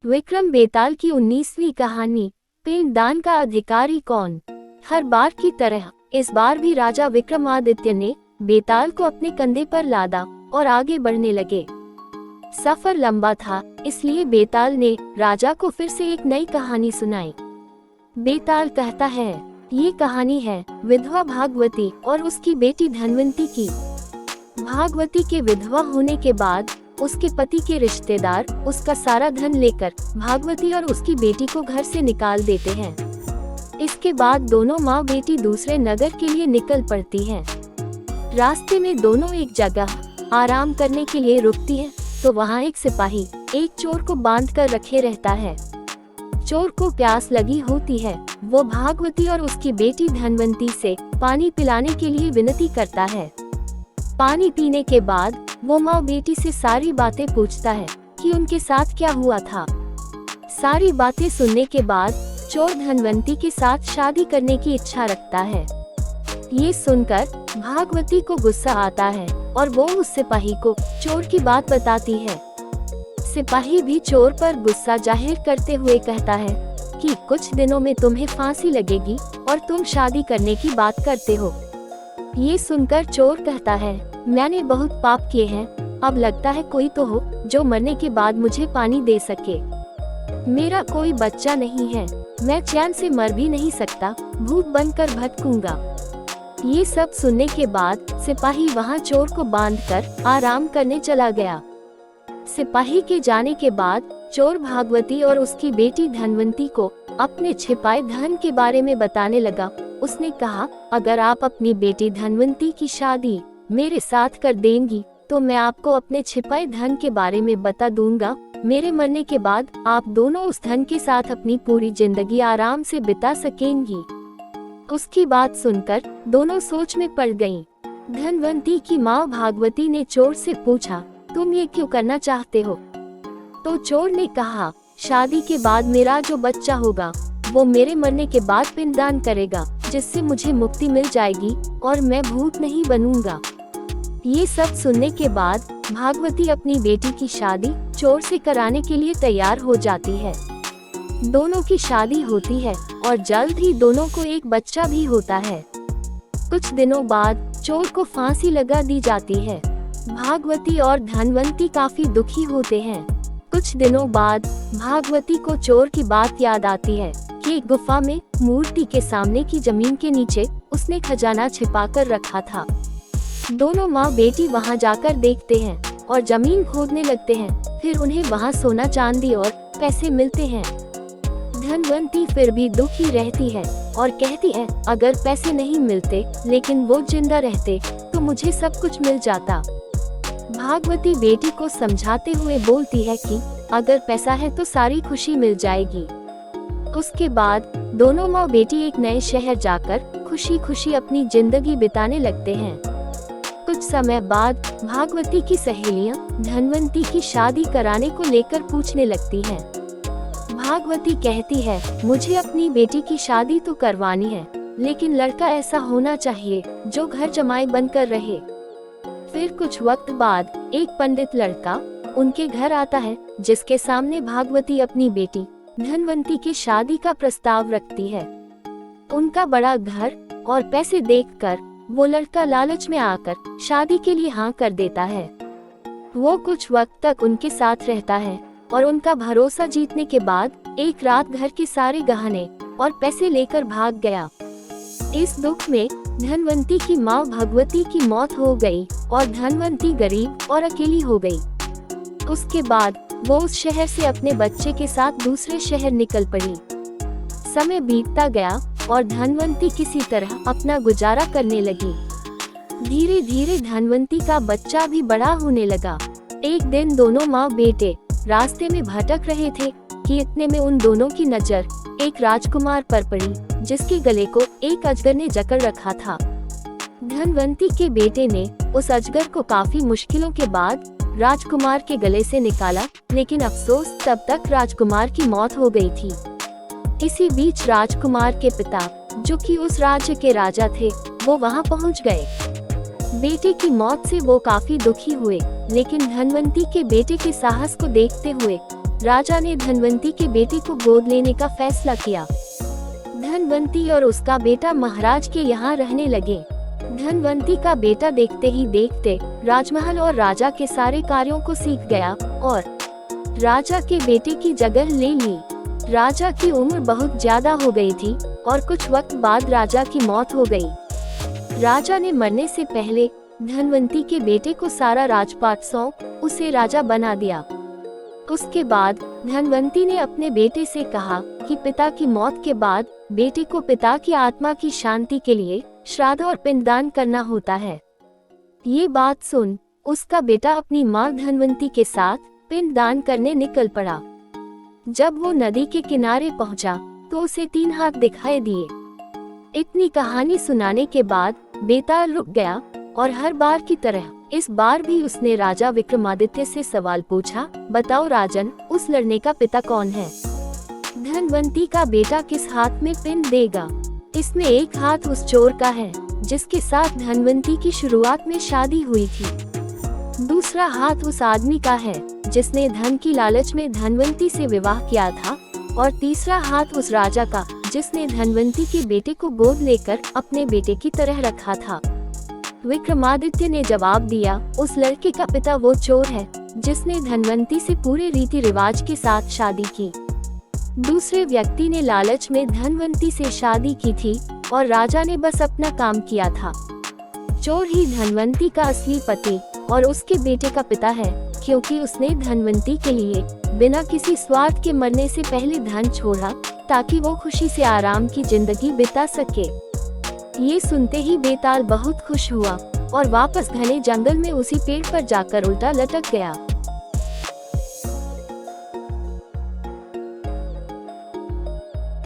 विक्रम बेताल की 19वीं कहानी, पिंडदान का अधिकारी कौन। हर बार की तरह इस बार भी राजा विक्रमादित्य ने बेताल को अपने कंधे पर लादा और आगे बढ़ने लगे। सफर लंबा था, इसलिए बेताल ने राजा को फिर से एक नई कहानी सुनाई। बेताल कहता है, ये कहानी है विधवा भागवती और उसकी बेटी धनवंती की। भागवती के विधवा होने के बाद उसके पति के रिश्तेदार उसका सारा धन लेकर भागवती और उसकी बेटी को घर से निकाल देते हैं। इसके बाद दोनों माँ बेटी दूसरे नगर के लिए निकल पड़ती हैं। रास्ते में दोनों एक जगह आराम करने के लिए रुकती हैं, तो वहाँ एक सिपाही एक चोर को बांध कर रखे रहता है। चोर को प्यास लगी होती है, वो भागवती और उसकी बेटी धनवंती से पानी पिलाने के लिए विनती करता है। पानी पीने के बाद वो माँ बेटी से सारी बातें पूछता है कि उनके साथ क्या हुआ था। सारी बातें सुनने के बाद चोर धनवंती के साथ शादी करने की इच्छा रखता है। ये सुनकर भागवती को गुस्सा आता है और वो उस सिपाही को चोर की बात बताती है। सिपाही भी चोर पर गुस्सा जाहिर करते हुए कहता है कि कुछ दिनों में तुम्हें फांसी लगेगी और तुम शादी करने की बात करते हो। ये सुनकर चोर कहता है, मैंने बहुत पाप किए हैं, अब लगता है कोई तो हो जो मरने के बाद मुझे पानी दे सके। मेरा कोई बच्चा नहीं है, मैं चैन से मर भी नहीं सकता, भूत बनकर भटकूंगा। ये सब सुनने के बाद सिपाही वहाँ चोर को बांधकर आराम करने चला गया। सिपाही के जाने के बाद चोर भागवती और उसकी बेटी धनवंती को अपने छिपाए धन के बारे में बताने लगा। उसने कहा, अगर आप अपनी बेटी धनवंती की शादी मेरे साथ कर देंगी तो मैं आपको अपने छिपाए धन के बारे में बता दूंगा। मेरे मरने के बाद आप दोनों उस धन के साथ अपनी पूरी जिंदगी आराम से बिता सकेंगी। उसकी बात सुनकर दोनों सोच में पड़ गईं। धनवंती की माँ भागवती ने चोर से पूछा, तुम ये क्यों करना चाहते हो? तो चोर ने कहा, शादी के बाद मेरा जो बच्चा होगा वो मेरे मरने के बाद पिंडदान करेगा, जिससे मुझे मुक्ति मिल जाएगी और मैं भूत नहीं बनूंगा। ये सब सुनने के बाद भागवती अपनी बेटी की शादी चोर से कराने के लिए तैयार हो जाती है। दोनों की शादी होती है और जल्द ही दोनों को एक बच्चा भी होता है। कुछ दिनों बाद चोर को फांसी लगा दी जाती है। भागवती और धनवंती काफी दुखी होते हैं। कुछ दिनों बाद भागवती को चोर की बात याद आती है कि एक गुफा में मूर्ति के सामने की जमीन के नीचे उसने खजाना छिपा कर रखा था। दोनों माँ बेटी वहाँ जाकर देखते हैं और जमीन खोदने लगते हैं। फिर उन्हें वहाँ सोना चांदी और पैसे मिलते हैं। धनवंती फिर भी दुखी रहती है और कहती है, अगर पैसे नहीं मिलते लेकिन वो जिंदा रहते तो मुझे सब कुछ मिल जाता। भागवती बेटी को समझाते हुए बोलती है कि अगर पैसा है तो सारी खुशी मिल जाएगी। उसके बाद दोनों माँ बेटी एक नए शहर जाकर खुशी खुशी अपनी जिंदगी बिताने लगते हैं। कुछ समय बाद भागवती की सहेलियाँ धनवंती की शादी कराने को लेकर पूछने लगती हैं। भागवती कहती है, मुझे अपनी बेटी की शादी तो करवानी है, लेकिन लड़का ऐसा होना चाहिए जो घर जमाई बनकर रहे। फिर कुछ वक्त बाद एक पंडित लड़का उनके घर आता है, जिसके सामने भागवती अपनी बेटी धनवंती की शादी का प्रस्ताव रखती है। उनका बड़ा घर और पैसे देखकर वो लड़का लालच में आकर शादी के लिए हाँ कर देता है। वो कुछ वक्त तक उनके साथ रहता है और उनका भरोसा जीतने के बाद एक रात घर के सारे गहने और पैसे लेकर भाग गया। इस दुख में धनवंती की माँ भगवती की मौत हो गई और धनवंती गरीब और अकेली हो गई। उसके बाद वो उस शहर से अपने बच्चे के साथ दूसरे शहर निकल पड़ी। समय बीतता गया और धनवंती किसी तरह अपना गुजारा करने लगी। धीरे धीरे धनवंती का बच्चा भी बड़ा होने लगा। एक दिन दोनों माँ बेटे रास्ते में भटक रहे थे कि इतने में उन दोनों की नजर एक राजकुमार पर पड़ी, जिसके गले को एक अजगर ने जकड़ रखा था। धनवंती के बेटे ने उस अजगर को काफी मुश्किलों के बाद राजकुमार के गले से निकाला, लेकिन अफसोस तब तक राजकुमार की मौत हो गई थी। इसी बीच राजकुमार के पिता, जो कि उस राज्य के राजा थे, वो वहां पहुंच गए। बेटे की मौत से वो काफी दुखी हुए, लेकिन धनवंती के बेटे के साहस को देखते हुए राजा ने धनवंती के बेटे को गोद लेने का फैसला किया। धनवंती और उसका बेटा महाराज के यहाँ रहने लगे। धनवंती का बेटा देखते ही देखते राजमहल और राजा के सारे कार्यों को सीख गया और राजा के बेटे की जगह ले ली। राजा की उम्र बहुत ज्यादा हो गई थी और कुछ वक्त बाद राजा की मौत हो गई। राजा ने मरने से पहले धनवंती के बेटे को सारा राजपाट सौंप उसे राजा बना दिया। उसके बाद धनवंती ने अपने बेटे से कहा कि पिता की मौत के बाद बेटे को पिता की आत्मा की शांति के लिए श्राद्ध और पिंडदान करना होता है। ये बात सुन उसका बेटा अपनी माँ धनवंती के साथ पिंडदान करने निकल पड़ा। जब वो नदी के किनारे पहुंचा तो उसे 3 हाथ दिखाई दिए। इतनी कहानी सुनाने के बाद बेताल रुक गया और हर बार की तरह इस बार भी उसने राजा विक्रमादित्य से सवाल पूछा, बताओ राजन, उस लड़ने का पिता कौन है? धनवंती का बेटा किस हाथ में पिंड देगा? इसमें एक हाथ उस चोर का है जिसके साथ धनवंती की शुरुआत में शादी हुई थी। दूसरा हाथ उस आदमी का है जिसने धन की लालच में धनवंती से विवाह किया था और तीसरा हाथ उस राजा का जिसने धनवंती के बेटे को गोद लेकर अपने बेटे की तरह रखा था। विक्रमादित्य ने जवाब दिया, उस लड़के का पिता वो चोर है जिसने धनवंती से पूरे रीति रिवाज के साथ शादी की। दूसरे व्यक्ति ने लालच में धनवंती से शादी की थी और राजा ने बस अपना काम किया था। चोर ही धनवंती का असली पति और उसके बेटे का पिता है, क्योंकि उसने धनवंती के लिए बिना किसी स्वार्थ के मरने से पहले धन छोड़ा ताकि वो खुशी से आराम की जिंदगी बिता सके। ये सुनते ही बेताल बहुत खुश हुआ और वापस घने जंगल में उसी पेड़ पर जाकर उल्टा लटक गया।